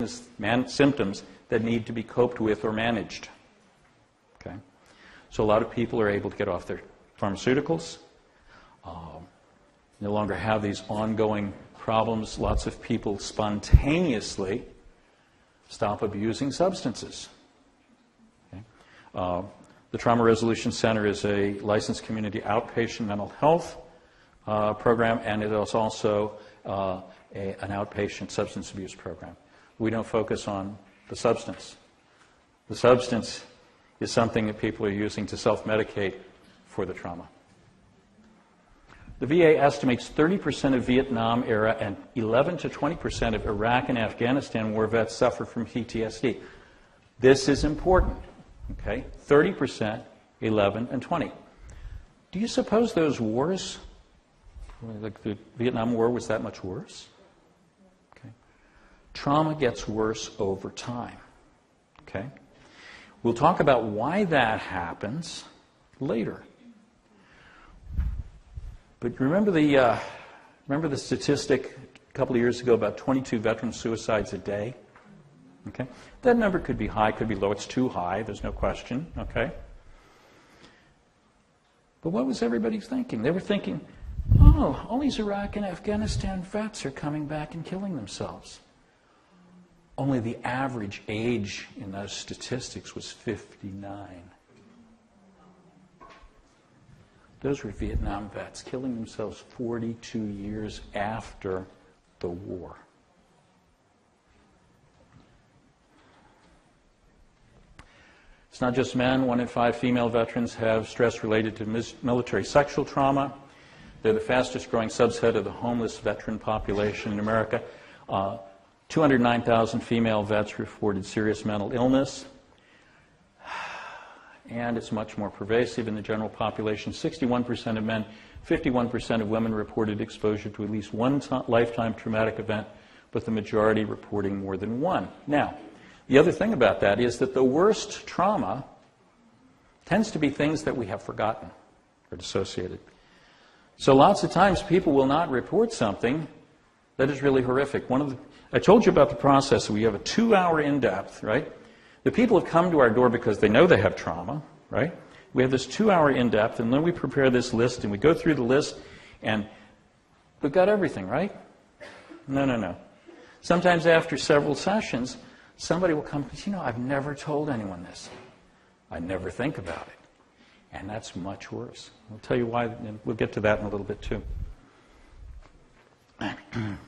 symptoms that need to be coped with or managed. Okay? So a lot of people are able to get off their pharmaceuticals, no longer have these ongoing problems. Lots of people spontaneously stop abusing substances. Okay? The Trauma Resolution Center is a licensed community outpatient mental health program, and it is also an outpatient substance abuse program. We don't focus on the substance. The substance is something that people are using to self-medicate for the trauma. The VA estimates 30% of Vietnam era and 11 to 20% of Iraq and Afghanistan war vets suffer from PTSD. This is important. Okay? 30%, 11, and 20. Do you suppose those wars, like the Vietnam War, was that much worse? Okay. Trauma gets worse over time. Okay? We'll talk about why that happens later. But remember the statistic a couple of years ago about 22 veteran suicides a day? Okay? That number could be high, could be low. It's too high, there's no question. Okay? But what was everybody thinking? They were thinking, oh, all these Iraq and Afghanistan vets are coming back and killing themselves. Only the average age in those statistics was 59. Those were Vietnam vets killing themselves 42 years after the war. It's not just men. 1 in 5 female veterans have stress related to military sexual trauma. They're the fastest growing subset of the homeless veteran population in America. 209,000 female vets reported serious mental illness. And it's much more pervasive in the general population. 61% of men, 51% of women reported exposure to at least one lifetime traumatic event, but the majority reporting more than one. Now, the other thing about that is that the worst trauma tends to be things that we have forgotten or dissociated. So lots of times people will not report something that is really horrific. I told you about the process. We have a 2-hour in-depth, right? The people have come to our door because they know they have trauma, right? We have this 2-hour in-depth, and then we prepare this list, and we go through the list, and we've got everything, right? No. Sometimes after several sessions, somebody will come, I've never told anyone this. I never think about it. And that's much worse. I'll tell you why, and we'll get to that in a little bit too.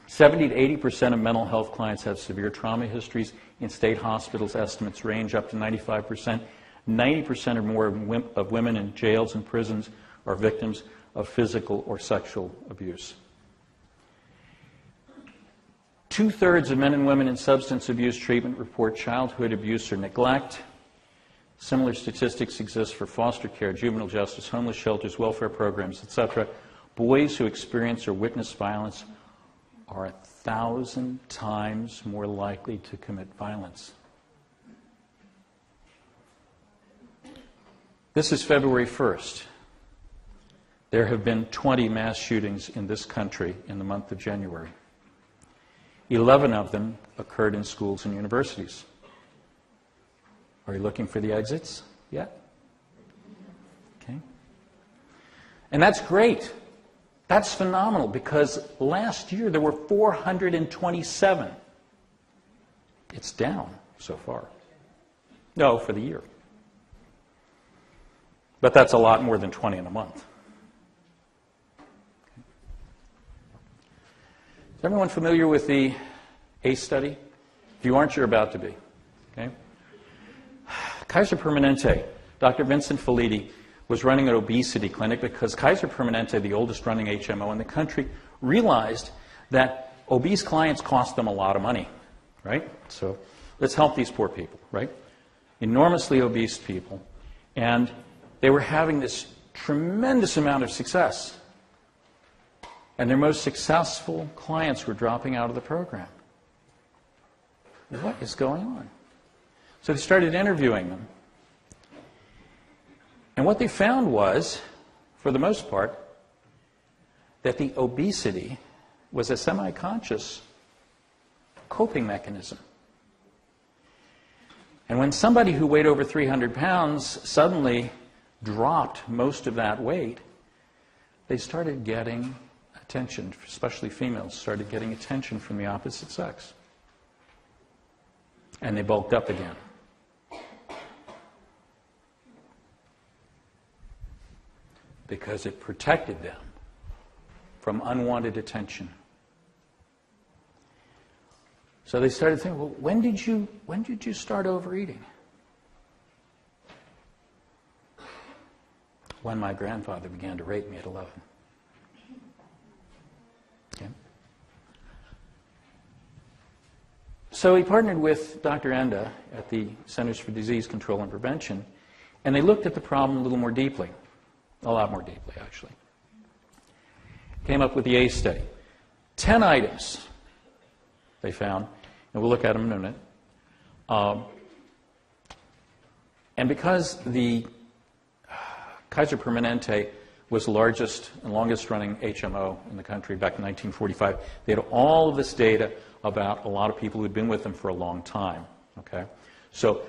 70 to 80% of mental health clients have severe trauma histories. In state hospitals, estimates range up to 95%. 90% or more of women in jails and prisons are victims of physical or sexual abuse. 2/3 of men and women in substance abuse treatment report childhood abuse or neglect. Similar statistics exist for foster care, juvenile justice, homeless shelters, welfare programs, etc. Boys who experience or witness violence are 1,000 times more likely to commit violence. This is February 1st. There have been 20 mass shootings in this country in the month of January. 11 of them occurred in schools and universities. Are you looking for the exits yet? Okay. And that's great. That's phenomenal, because last year there were 427. It's down so far. No, for the year. But that's a lot more than 20 in a month. Is everyone familiar with the ACE study? If you aren't, you're about to be. Okay? Kaiser Permanente, Dr. Vincent Felitti, was running an obesity clinic because Kaiser Permanente, the oldest running HMO in the country, realized that obese clients cost them a lot of money, right? So let's help these poor people, right? Enormously obese people. And they were having this tremendous amount of success. And their most successful clients were dropping out of the program. What is going on? So they started interviewing them. And what they found was, for the most part, that the obesity was a semi-conscious coping mechanism. And when somebody who weighed over 300 pounds suddenly dropped most of that weight, they started getting attention, especially females started getting attention from the opposite sex. And they bulked up again. Because it protected them from unwanted attention. So they started thinking, well, when did you start overeating? When my grandfather began to rape me at 11. Okay. So he partnered with Dr. Enda at the Centers for Disease Control and Prevention, and they looked at the problem a little more deeply, a lot more deeply, actually. Came up with the ACE study. 10 items they found, and we'll look at them in a minute. And because the Kaiser Permanente was the largest and longest running HMO in the country back in 1945, they had all of this data about a lot of people who'd been with them for a long time. Okay? So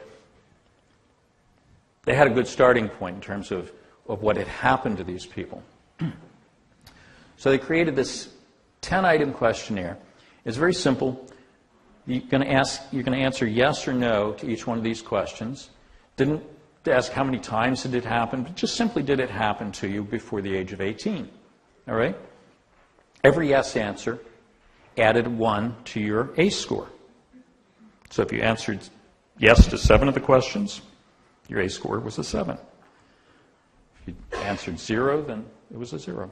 they had a good starting point in terms of what had happened to these people. So they created this 10-item questionnaire. It's very simple. You're going to answer yes or no to each one of these questions. Didn't ask how many times did it happen, but just simply did it happen to you before the age of 18. All right? Every yes answer added 1 to your ACE score. So if you answered yes to 7 of the questions, your ACE score was a 7. If you answered 0, then it was a 0.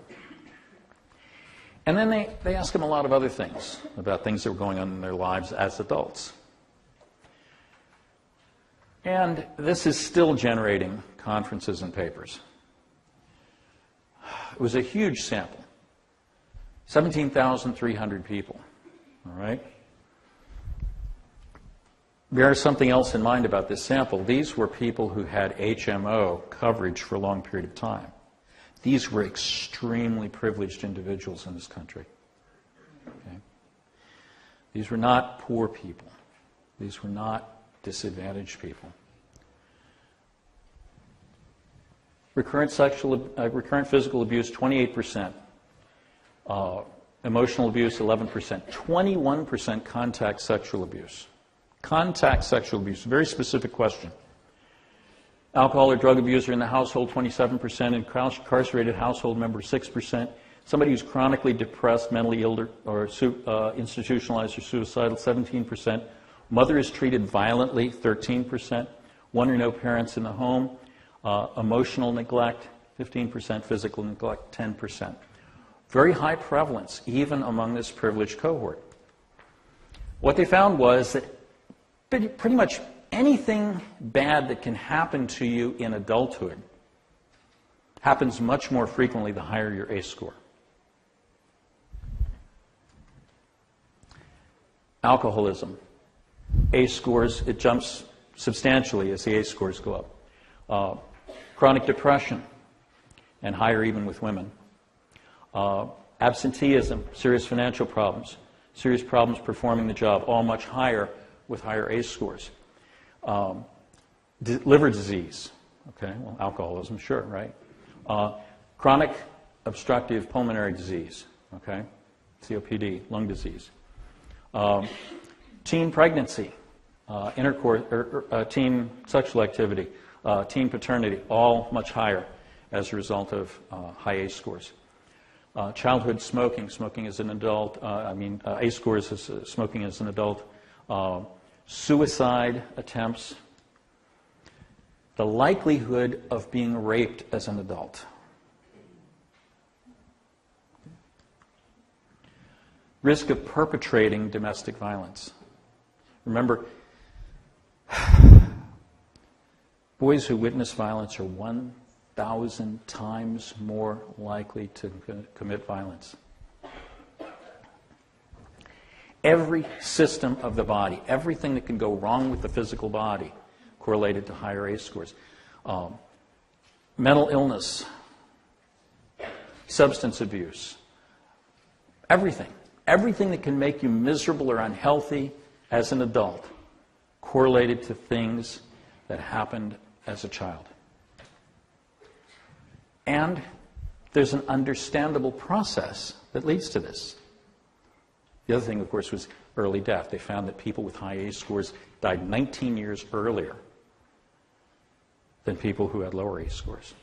And then they asked them a lot of other things, about things that were going on in their lives as adults. And this is still generating conferences and papers. It was a huge sample. 17,300 people. All right? Bear something else in mind about this sample. These were people who had HMO coverage for a long period of time. These were extremely privileged individuals in this country. Okay? These were not poor people. These were not disadvantaged people. Recurrent physical abuse, 28%. Emotional abuse, 11%. 21% contact sexual abuse. Contact sexual abuse, very specific question. Alcohol or drug abuser in the household, 27%. Incarcerated household member, 6%. Somebody who's chronically depressed, mentally ill, or institutionalized or suicidal, 17%. Mother is treated violently, 13%. One or no parents in the home. Emotional neglect, 15%. Physical neglect, 10%. Very high prevalence, even among this privileged cohort. What they found was that pretty much anything bad that can happen to you in adulthood happens much more frequently the higher your ACE score. Alcoholism. ACE scores, it jumps substantially as the ACE scores go up. Chronic depression, and higher even with women. Absenteeism, serious financial problems, serious problems performing the job, all much higher with higher ACE scores. Liver disease, okay, well, alcoholism, sure, right? Chronic obstructive pulmonary disease, okay, COPD, lung disease. Teen pregnancy, teen sexual activity, teen paternity, all much higher as a result of high ACE scores. Childhood smoking, smoking as an adult, ACE scores as smoking as an adult. Suicide attempts. The likelihood of being raped as an adult. Risk of perpetrating domestic violence. Remember, boys who witness violence are 1,000 times more likely to commit violence. Every system of the body, everything that can go wrong with the physical body, correlated to higher ACE scores. Mental illness, substance abuse, everything that can make you miserable or unhealthy as an adult correlated to things that happened as a child. And there's an understandable process that leads to this. The other thing, of course, was early death. They found that people with high ACE scores died 19 years earlier than people who had lower ACE scores.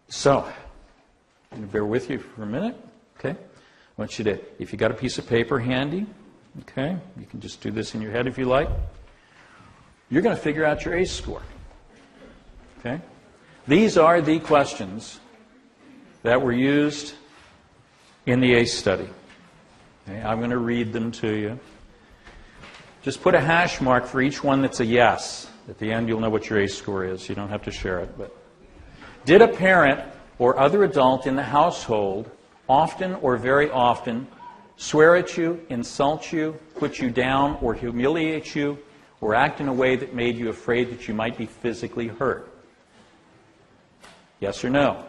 So, I'm going to bear with you for a minute, okay? I want you to, if you got a piece of paper handy, okay, you can just do this in your head if you like. You're going to figure out your ACE score, okay? These are the questions that were used in the ACE study. Okay, I'm going to read them to you. Just put a hash mark for each one that's a yes. At the end, you'll know what your ACE score is. You don't have to share it. But did a parent or other adult in the household often or very often swear at you, insult you, put you down, or humiliate you, or act in a way that made you afraid that you might be physically hurt? Yes or no?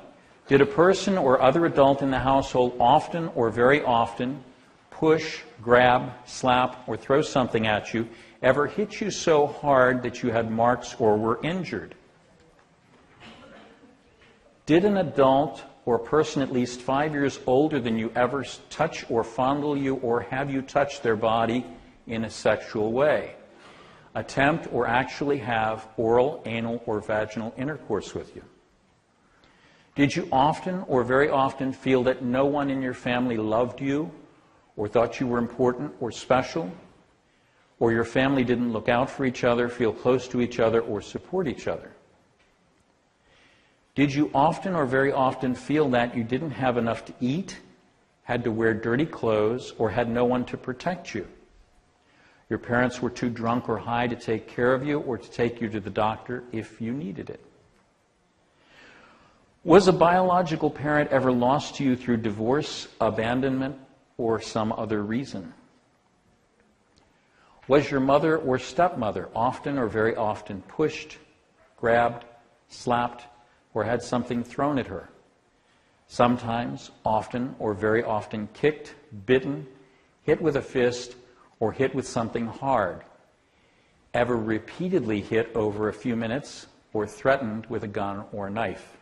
Did a person or other adult in the household often or very often push, grab, slap, or throw something at you, ever hit you so hard that you had marks or were injured? Did an adult or a person at least 5 years older than you ever touch or fondle you or have you touch their body in a sexual way? Attempt or actually have oral, anal, or vaginal intercourse with you? Did you often or very often feel that no one in your family loved you or thought you were important or special, or your family didn't look out for each other, feel close to each other, or support each other? Did you often or very often feel that you didn't have enough to eat, had to wear dirty clothes, or had no one to protect you? Your parents were too drunk or high to take care of you or to take you to the doctor if you needed it? Was a biological parent ever lost to you through divorce, abandonment, or some other reason? Was your mother or stepmother often or very often pushed, grabbed, slapped, or had something thrown at her? Sometimes, often, or very often kicked, bitten, hit with a fist, or hit with something hard? Ever repeatedly hit over a few minutes, or threatened with a gun or a knife?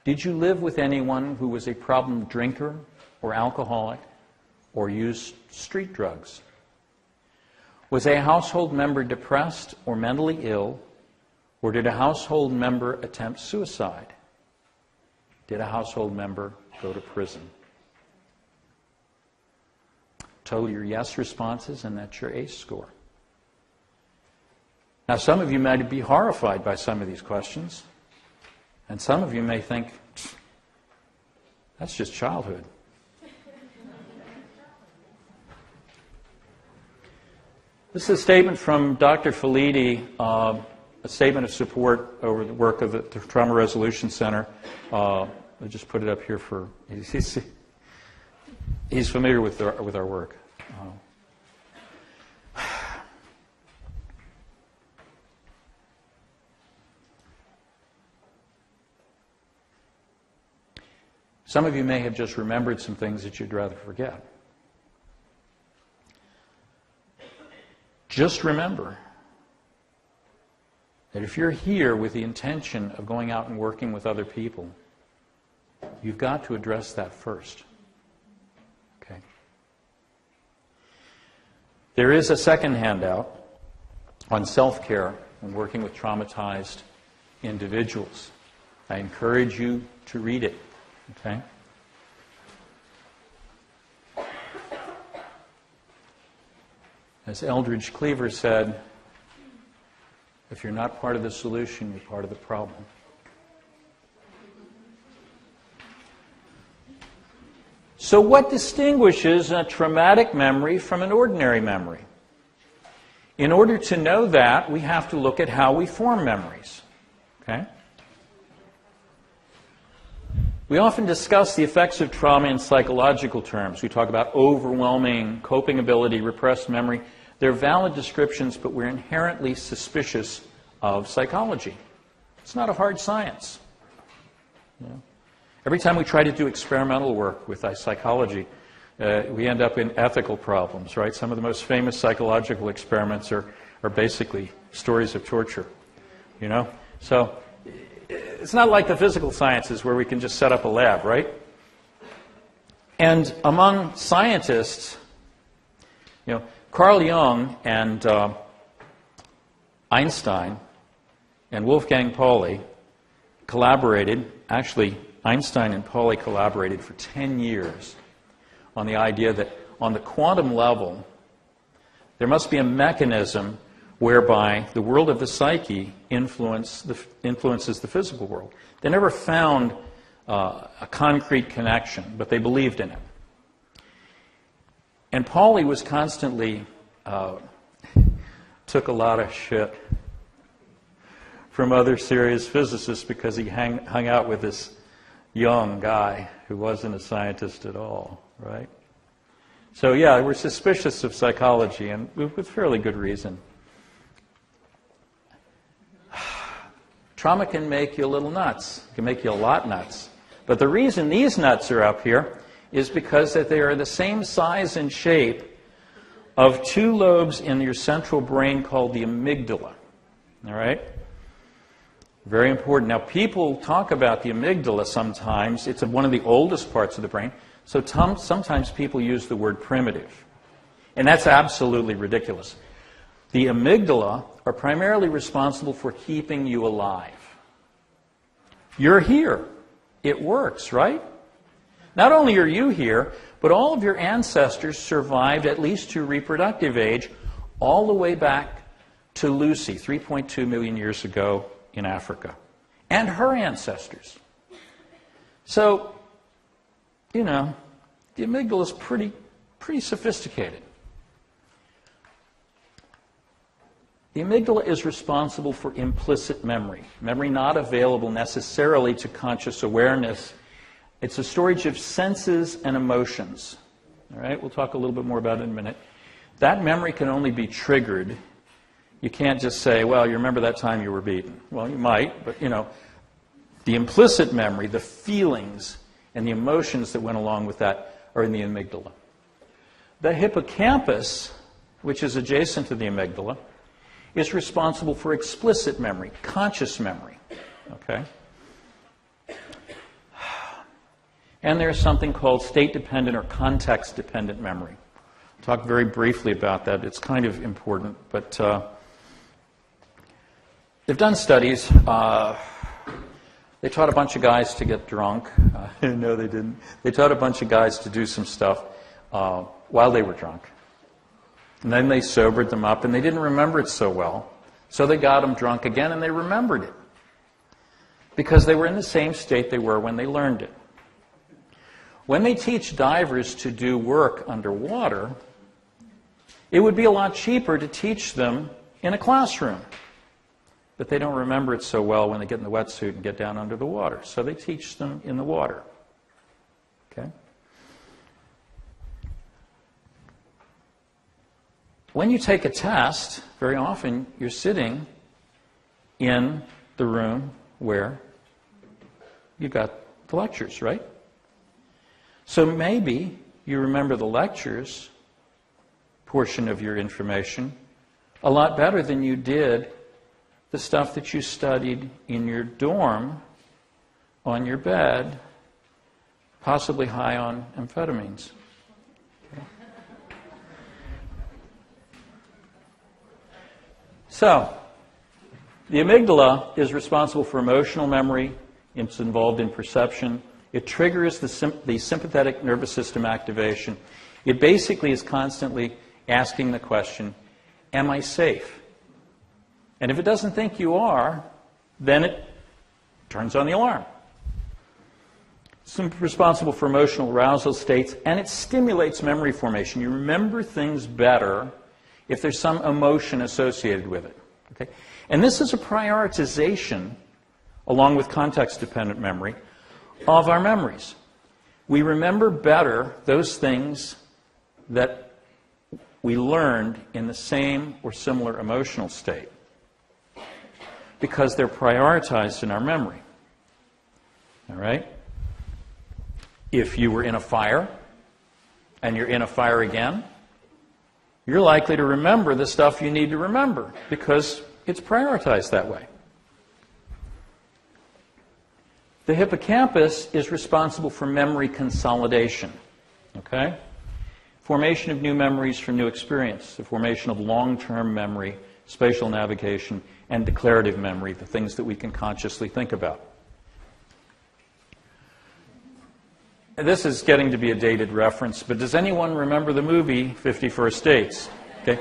Did you live with anyone who was a problem drinker or alcoholic or used street drugs? Was a household member depressed or mentally ill, or did a household member attempt suicide? Did a household member go to prison? Total your yes responses, and that's your ACE score. Now, some of you might be horrified by some of these questions. And some of you may think, that's just childhood. This is a statement from Dr. Felitti, a statement of support over the work of the Trauma Resolution Center. I just put it up here for, he's familiar with our work. Some of you may have just remembered some things that you'd rather forget. Just remember that if you're here with the intention of going out and working with other people, you've got to address that first. Okay? There is a second handout on self-care and working with traumatized individuals. I encourage you to read it. Okay? As Eldridge Cleaver said, if you're not part of the solution, you're part of the problem. So what distinguishes a traumatic memory from an ordinary memory? In order to know that, we have to look at how we form memories. Okay? We often discuss the effects of trauma in psychological terms. We talk about overwhelming coping ability, repressed memory. They're valid descriptions, but we're inherently suspicious of psychology. It's not a hard science. You know? Every time we try to do experimental work with psychology, we end up in ethical problems, right? Some of the most famous psychological experiments are basically stories of torture, you know? So it's not like the physical sciences where we can just set up a lab, right? And among scientists, you know, Carl Jung and Einstein and Wolfgang Pauli collaborated. Actually, Einstein and Pauli collaborated for 10 years on the idea that on the quantum level, there must be a mechanism whereby the world of the psyche influences the physical world. They never found a concrete connection, but they believed in it. And Pauli was constantly, took a lot of shit from other serious physicists because he hung out with this young guy who wasn't a scientist at all, right? So yeah, we're suspicious of psychology, and with fairly good reason. Trauma can make you a little nuts. It can make you a lot nuts. But the reason these nuts are up here is because that they are the same size and shape of two lobes in your central brain called the amygdala. All right? Very important. Now, people talk about the amygdala sometimes. It's one of the oldest parts of the brain. So sometimes people use the word primitive. And that's absolutely ridiculous. The amygdala are primarily responsible for keeping you alive. You're here. It works, right? Not only are you here, but all of your ancestors survived at least to reproductive age all the way back to Lucy, 3.2 million years ago in Africa, and her ancestors. So, you know, the amygdala is pretty sophisticated. The amygdala is responsible for implicit memory, memory not available necessarily to conscious awareness. It's a storage of senses and emotions. All right, we'll talk a little bit more about it in a minute. That memory can only be triggered. You can't just say, well, you remember that time you were beaten. Well, you might, but, you know, the implicit memory, the feelings and the emotions that went along with that are in the amygdala. The hippocampus, which is adjacent to the amygdala, is responsible for explicit memory, conscious memory. Okay? And there's something called state-dependent or context-dependent memory. I'll talk very briefly about that. It's kind of important, but they've done studies. They taught a bunch of guys to get drunk. No, they didn't. They taught a bunch of guys to do some stuff while they were drunk. And then they sobered them up, and they didn't remember it so well. So they got them drunk again, and they remembered it. Because they were in the same state they were when they learned it. When they teach divers to do work underwater, it would be a lot cheaper to teach them in a classroom. But they don't remember it so well when they get in the wetsuit and get down under the water. So they teach them in the water. Okay? When you take a test, very often you're sitting in the room where you got the lectures, right? So maybe you remember the lectures portion of your information a lot better than you did the stuff that you studied in your dorm, on your bed, possibly high on amphetamines. Okay. So, the amygdala is responsible for emotional memory. It's involved in perception. It triggers the sympathetic nervous system activation. It basically is constantly asking the question, am I safe? And if it doesn't think you are, then it turns on the alarm. It's responsible for emotional arousal states, and it stimulates memory formation. You remember things better if there's some emotion associated with it. Okay? And this is a prioritization, along with context-dependent memory, of our memories. We remember better those things that we learned in the same or similar emotional state because they're prioritized in our memory. All right? If you were in a fire and you're in a fire again, you're likely to remember the stuff you need to remember because it's prioritized that way. The hippocampus is responsible for memory consolidation, okay? Formation of new memories for new experience, the formation of long-term memory, spatial navigation, and declarative memory, the things that we can consciously think about. This is getting to be a dated reference, but does anyone remember the movie 50 First Dates? Okay.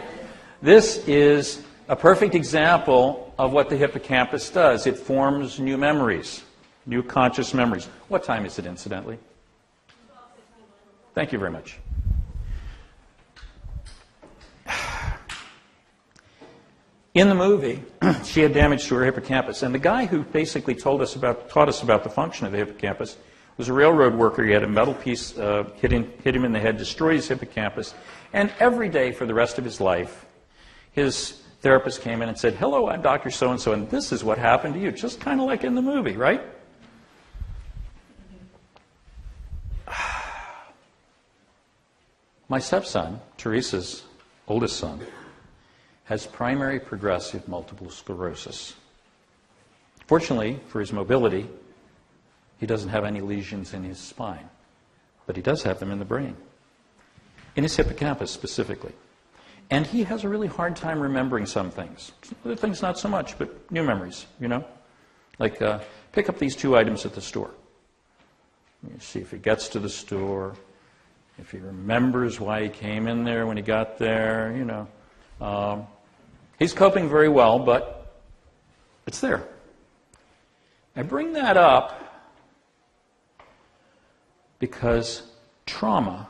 This is a perfect example of what the hippocampus does. It forms new memories, new conscious memories. What time is it, incidentally? Thank you very much. In the movie, she had damage to her hippocampus, and the guy who basically taught us about the function of the hippocampus was a railroad worker. He had a metal piece hit him in the head, destroyed his hippocampus, and every day for the rest of his life, his therapist came in and said, "Hello, I'm Dr. So-and-so, and this is what happened to you," just kind of like in the movie, right? My stepson, Teresa's oldest son, has primary progressive multiple sclerosis. Fortunately for his mobility, he doesn't have any lesions in his spine, but he does have them in the brain, in his hippocampus specifically. And he has a really hard time remembering some things. Other things not so much, but new memories, you know? Like, pick up these 2 items at the store. You see if he gets to the store, if he remembers why he came in there when he got there, you know. He's coping very well, but it's there. I bring that up because trauma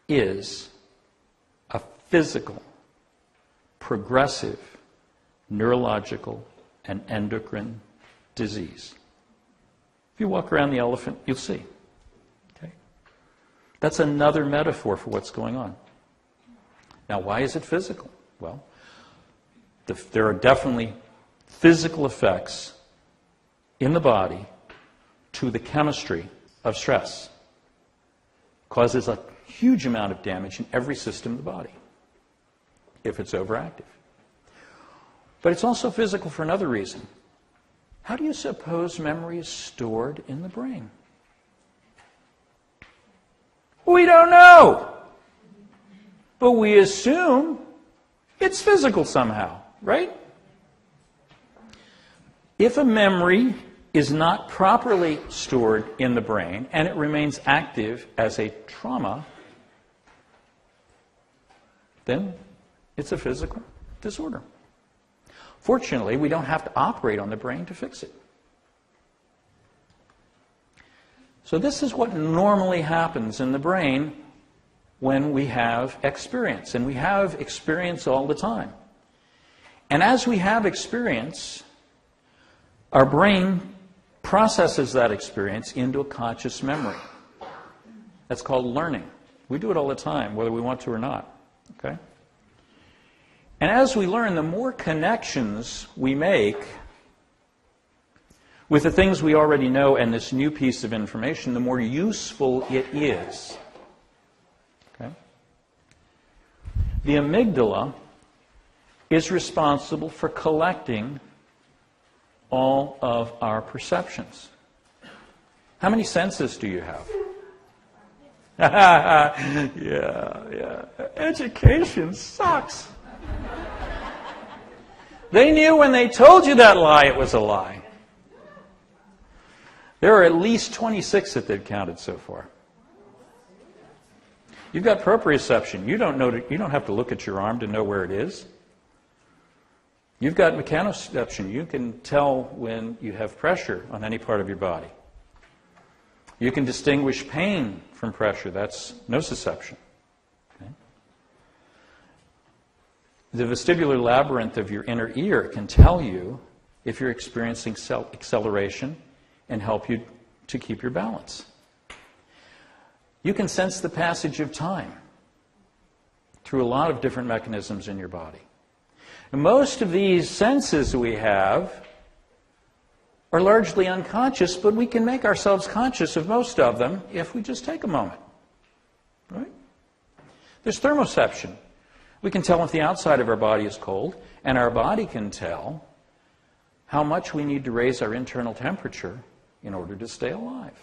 is a physical, progressive, neurological, and endocrine disease. If you walk around the elephant, you'll see. Okay? That's another metaphor for what's going on. Now, why is it physical? Well, there are definitely physical effects in the body to the chemistry of stress. Causes a huge amount of damage in every system of the body if it's overactive. But it's also physical for another reason. How do you suppose memory is stored in the brain? We don't know. But we assume it's physical somehow, right? If a memory is not properly stored in the brain and it remains active as a trauma, then it's a physical disorder. Fortunately, we don't have to operate on the brain to fix it. So this is what normally happens in the brain when we have experience, and we have experience all the time. And as we have experience, our brain processes that experience into a conscious memory. That's called learning. We do it all the time, whether we want to or not. Okay? And as we learn, the more connections we make with the things we already know and this new piece of information, the more useful it is. Okay? The amygdala is responsible for collecting all of our perceptions. How many senses do you have? Yeah. Education sucks. They knew when they told you that lie, it was a lie. There are at least 26 that they've counted so far. You've got proprioception. You don't have to look at your arm to know where it is. You've got mechanoception. You can tell when you have pressure on any part of your body. You can distinguish pain from pressure. That's nociception. Okay? The vestibular labyrinth of your inner ear can tell you if you're experiencing acceleration and help you to keep your balance. You can sense the passage of time through a lot of different mechanisms in your body. And most of these senses we have are largely unconscious, but we can make ourselves conscious of most of them if we just take a moment. right? There's thermoception. We can tell if the outside of our body is cold, and our body can tell how much we need to raise our internal temperature in order to stay alive.